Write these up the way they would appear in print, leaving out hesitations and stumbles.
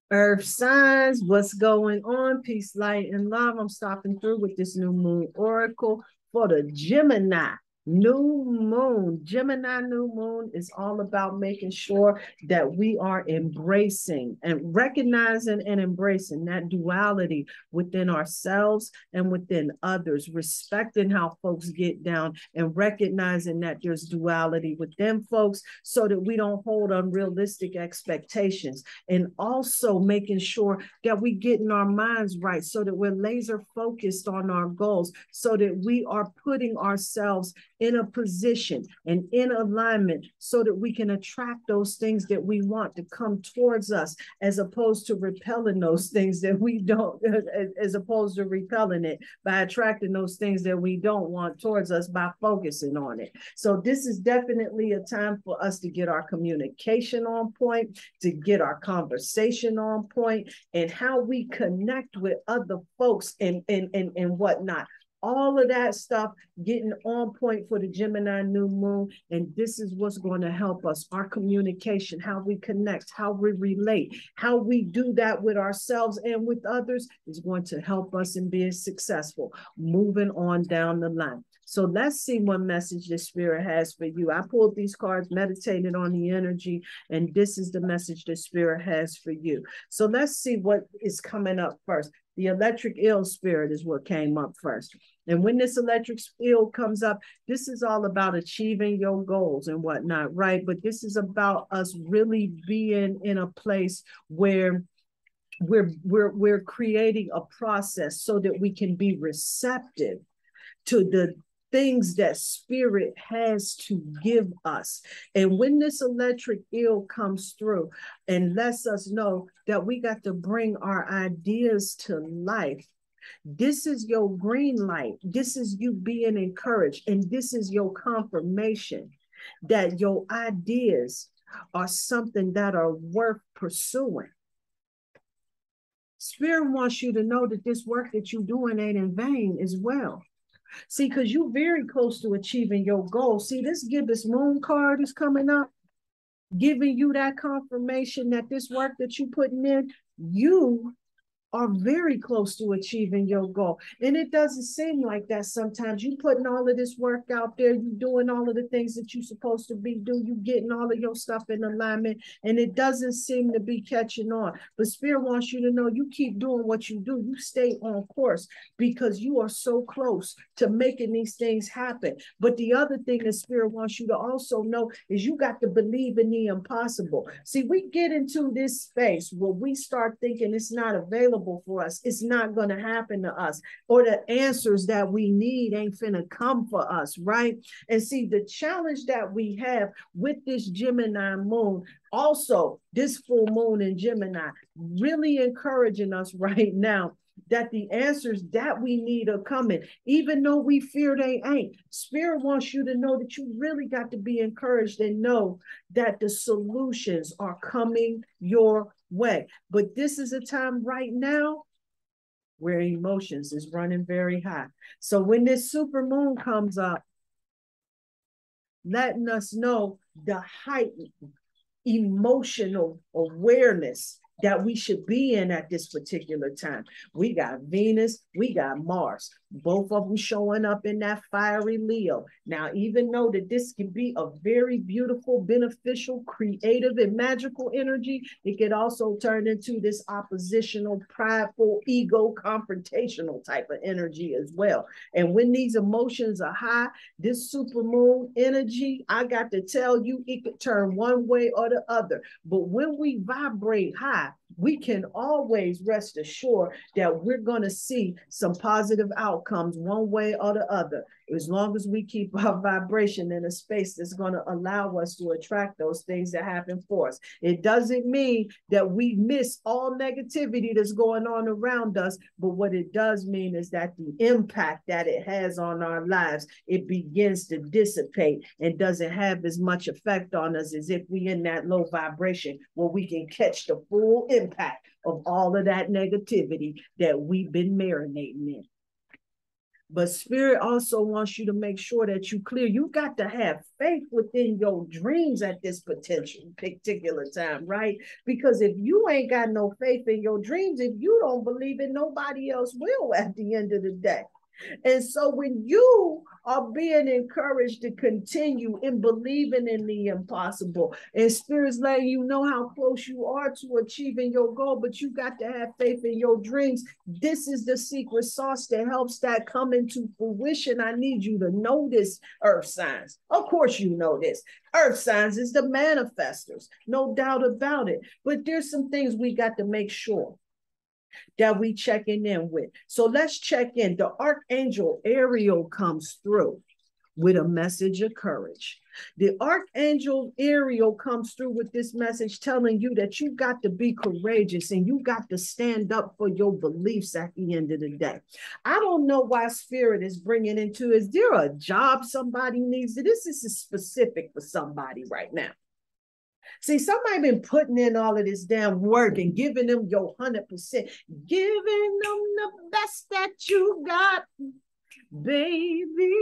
Earth signs, what's going on? Peace, light, and love. I'm stopping through with this new moon oracle for the Gemini. New moon, Gemini new moon is all about making sure that we are embracing and recognizing and embracing that duality within ourselves and within others, respecting how folks get down and recognizing that there's duality within folks so that we don't hold unrealistic expectations, and also making sure that we getting our minds right so that we're laser focused on our goals, so that we are putting ourselves in a position and in alignment so that we can attract those things that we want to come towards us, as opposed to repelling those things that we don't, as opposed to repelling it by attracting those things that we don't want towards us by focusing on it. So this is definitely a time for us to get our communication on point, to get our conversation on point, and how we connect with other folks and whatnot. All of that stuff getting on point for the Gemini new moon. And this is what's going to help us. Our communication, how we connect, how we relate, how we do that with ourselves and with others is going to help us in being successful, moving on down the line. So let's see what message the spirit has for you. I pulled these cards, meditated on the energy, and this is the message the spirit has for you. So let's see what is coming up first. The electric eel spirit is what came up first. And when this electric eel comes up, this is all about achieving your goals and whatnot, right? But this is about us really being in a place where we're creating a process so that we can be receptive to the things that spirit has to give us. And when this electric eel comes through and lets us know that we got to bring our ideas to life, this is your green light. This is you being encouraged. And this is your confirmation that your ideas are something that are worth pursuing. Spirit wants you to know that this work that you're doing ain't in vain as well. See, because you're very close to achieving your goal. See, this gibbous moon card is coming up, giving you that confirmation that this work that you're putting in, you are very close to achieving your goal. And it doesn't seem like that sometimes. You putting all of this work out there, you doing all of the things that you're supposed to be doing, you getting all of your stuff in alignment, and it doesn't seem to be catching on. But Spirit wants you to know you keep doing what you do. You stay on course because you are so close to making these things happen. But the other thing that Spirit wants you to also know is you got to believe in the impossible. See, we get into this space where we start thinking it's not available for us, it's not going to happen to us, or the answers that we need ain't finna come for us, right? And see, the challenge that we have with this Gemini moon, also this full moon in Gemini, really encouraging us right now that the answers that we need are coming, even though we fear they ain't. Spirit wants you to know that you really got to be encouraged and know that the solutions are coming your way. But this is a time right now where emotions is running very high. So when this super moon comes up, letting us know the heightened emotional awareness that we should be in at this particular time. We got Venus, we got Mars, both of them showing up in that fiery Leo. Now, even though that this can be a very beautiful, beneficial, creative, and magical energy, it could also turn into this oppositional, prideful, ego, confrontational type of energy as well. And when these emotions are high, this supermoon energy, I got to tell you, it could turn one way or the other. But when we vibrate high, we can always rest assured that we're going to see some positive outcomes one way or the other, as long as we keep our vibration in a space that's going to allow us to attract those things that happen for us. It doesn't mean that we miss all negativity that's going on around us, but what it does mean is that the impact that it has on our lives, it begins to dissipate and doesn't have as much effect on us as if we in that low vibration where we can catch the full impact of all of that negativity that we've been marinating in. But Spirit also wants you to make sure that you clear. You got to have faith within your dreams at this particular time, right? Because if you ain't got no faith in your dreams, if you don't believe it, nobody else will at the end of the day. And so when you are being encouraged to continue in believing in the impossible, and Spirit's letting you know how close you are to achieving your goal, but you got to have faith in your dreams. This is the secret sauce that helps that come into fruition. I need you to know this, earth signs. Of course you know this. Earth signs is the manifestors, no doubt about it. But there's some things we got to make sure that we checking in with. So let's check in. The Archangel Ariel comes through with a message of courage. The Archangel Ariel comes through with this message telling you that you got to be courageous and you got to stand up for your beliefs at the end of the day. I don't know why Spirit is bringing into, is there a job somebody needs? This is specific for somebody right now. See, somebody been putting in all of this damn work and giving them your 100%, giving them the best that you got, baby.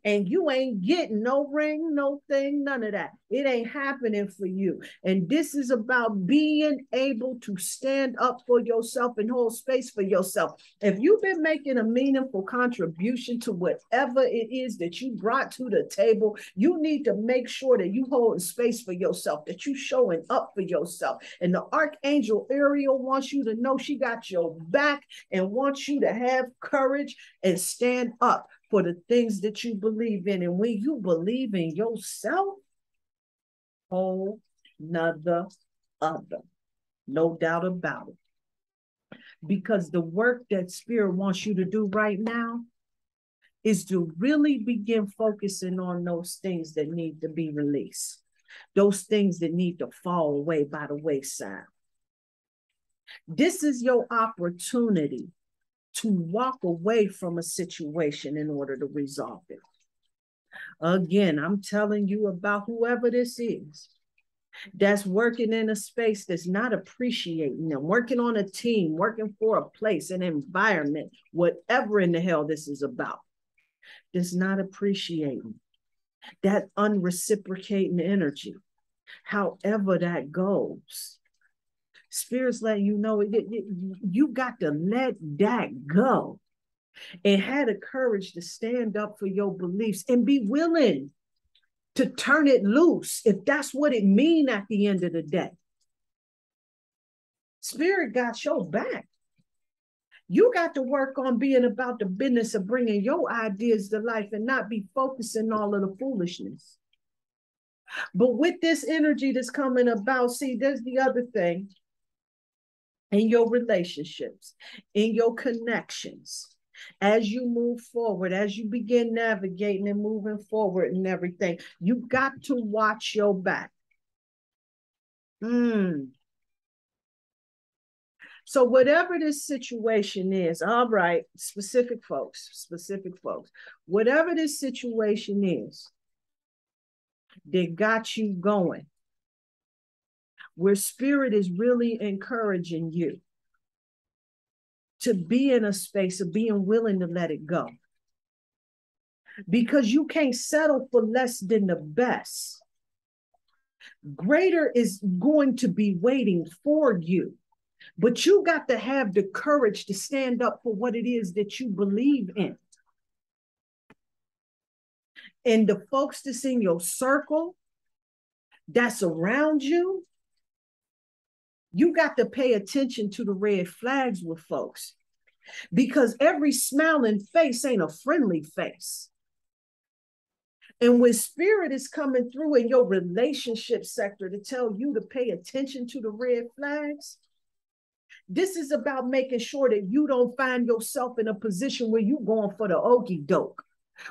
And you ain't getting no ring, no thing, none of that. It ain't happening for you. And this is about being able to stand up for yourself and hold space for yourself. If you've been making a meaningful contribution to whatever it is that you brought to the table, you need to make sure that you hold space for yourself, that you showing up for yourself. And the Archangel Ariel wants you to know she got your back and wants you to have courage and stand up for the things that you believe in. And when you believe in yourself, whole nother other, no doubt about it. Because the work that Spirit wants you to do right now is to really begin focusing on those things that need to be released, those things that need to fall away by the wayside. This is your opportunity to walk away from a situation in order to resolve it. Again, I'm telling you about whoever this is that's working in a space that's not appreciating them, working on a team, working for a place, an environment, whatever in the hell this is about, that's not appreciating that unreciprocating energy, however that goes. Spirit's letting you know you got to let that go and have the courage to stand up for your beliefs and be willing to turn it loose if that's what it means at the end of the day. Spirit got your back. You got to work on being about the business of bringing your ideas to life and not be focusing all of the foolishness. But with this energy that's coming about, see, there's the other thing. In your relationships, in your connections, as you move forward, as you begin navigating and moving forward and everything, you got to watch your back. So whatever this situation is, all right, specific folks, whatever this situation is, they got you going, where Spirit is really encouraging you to be in a space of being willing to let it go. Because you can't settle for less than the best. Greater is going to be waiting for you. But you got to have the courage to stand up for what it is that you believe in. And the folks that's in your circle, that's around you, you got to pay attention to the red flags with folks, because every smiling face ain't a friendly face. And when Spirit is coming through in your relationship sector to tell you to pay attention to the red flags, this is about making sure that you don't find yourself in a position where you're going for the okie doke,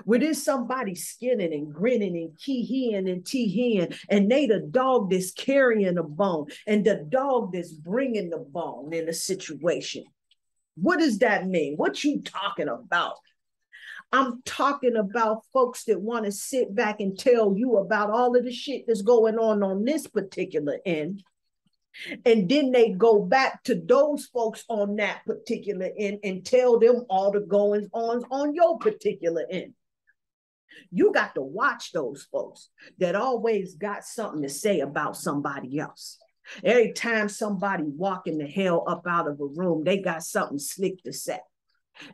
where there's somebody skinning and grinning and kee-heeing and tee-heeing, and they the dog that's carrying the bone and the dog that's bringing the bone in a situation. What does that mean? What you talking about? I'm talking about folks that want to sit back and tell you about all of the shit that's going on this particular end, And then they go back to those folks on that particular end and tell them all the goings on your particular end. You got to watch those folks that always got something to say about somebody else. Every time somebody walking the hell up out of a room, they got something slick to say.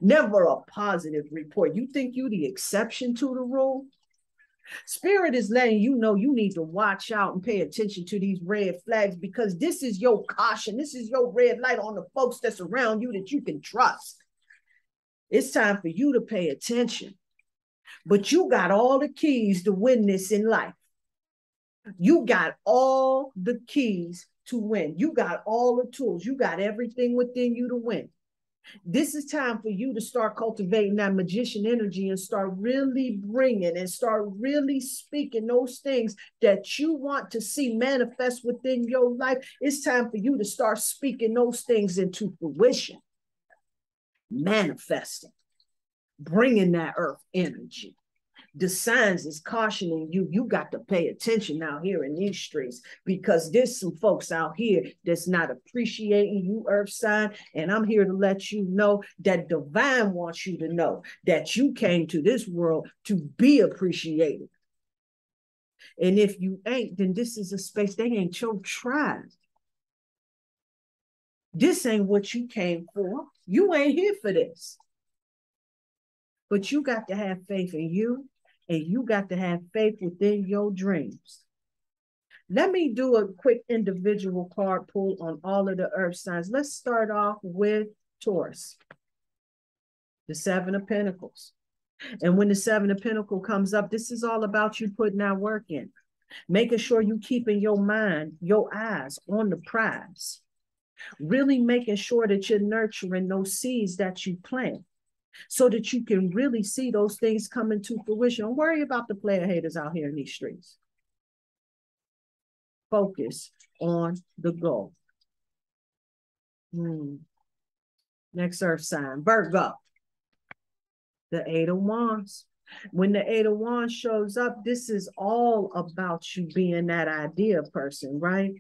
Never a positive report. You think you the exception to the rule? Spirit is letting you know you need to watch out and pay attention to these red flags, because this is your caution. This is your red light on the folks that's around you that you can trust. It's time for you to pay attention. But you got all the keys to win this in life. You got all the keys to win. You got all the tools. You got everything within you to win. This is time for you to start cultivating that magician energy and start really bringing and start really speaking those things that you want to see manifest within your life. It's time for you to start speaking those things into fruition, manifesting, bringing that earth energy. The signs is cautioning you. You got to pay attention out here in these streets, because there's some folks out here that's not appreciating you, earth sign. And I'm here to let you know that divine wants you to know that you came to this world to be appreciated. And if you ain't, then this is a space, they ain't your tribe. This ain't what you came for. You ain't here for this. But you got to have faith in you. And you got to have faith within your dreams. Let me do a quick individual card pull on all of the earth signs. Let's start off with Taurus, the Seven of Pentacles. And when the Seven of Pentacles comes up, this is all about you putting that work in, making sure you keeping your mind, your eyes on the prize, really making sure that you're nurturing those seeds that you plant, so that you can really see those things come into fruition. Don't worry about the player haters out here in these streets. Focus on the goal. Next earth sign, Virgo, the Eight of Wands. When the Eight of Wands shows up, this is all about you being that idea person, right?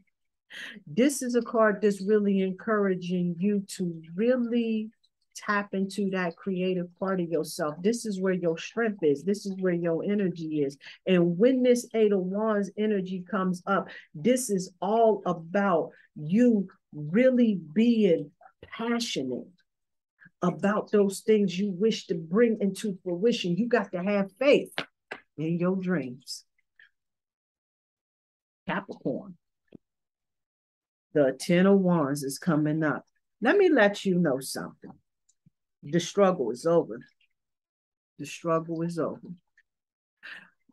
This is a card that's really encouraging you to really tap into that creative part of yourself. This is where your strength is. This is where your energy is. And when this Eight of Wands energy comes up, this is all about you really being passionate about those things you wish to bring into fruition. You got to have faith in your dreams. Capricorn, the Ten of Wands is coming up. Let me let you know something. The struggle is over. The struggle is over.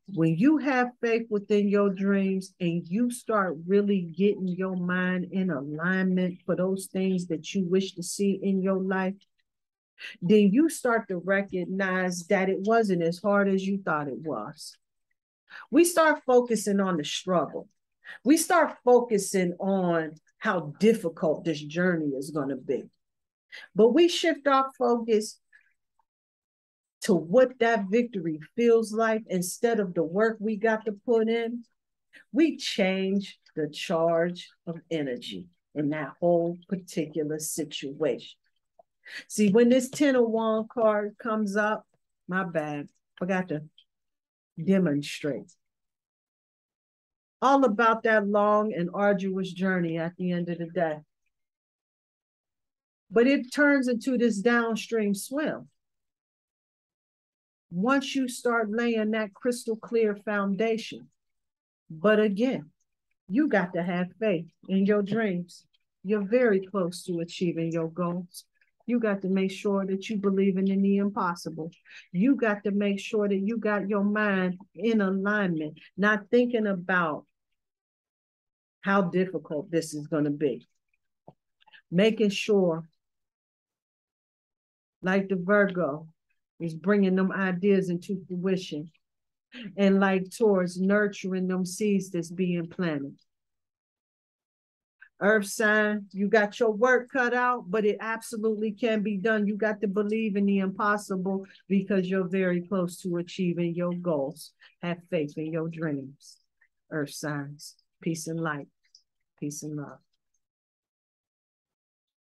When you have faith within your dreams and you start really getting your mind in alignment for those things that you wish to see in your life, then you start to recognize that it wasn't as hard as you thought it was. We start focusing on the struggle. We start focusing on how difficult this journey is going to be. But we shift our focus to what that victory feels like instead of the work we got to put in. We change the charge of energy in that whole particular situation. See, when this Ten of Wands card comes up, my bad, forgot to demonstrate. All about that long and arduous journey at the end of the day. But it turns into this downstream swim. Once you start laying that crystal clear foundation. But again, you got to have faith in your dreams. You're very close to achieving your goals. You got to make sure that you believing in the impossible. You got to make sure that you got your mind in alignment, not thinking about how difficult this is going to be. Making sure, like the Virgo, is bringing them ideas into fruition. And like Taurus, nurturing them seeds that's being planted. Earth sign, you got your work cut out, but it absolutely can be done. You got to believe in the impossible because you're very close to achieving your goals. Have faith in your dreams. Earth signs, peace and light, peace and love.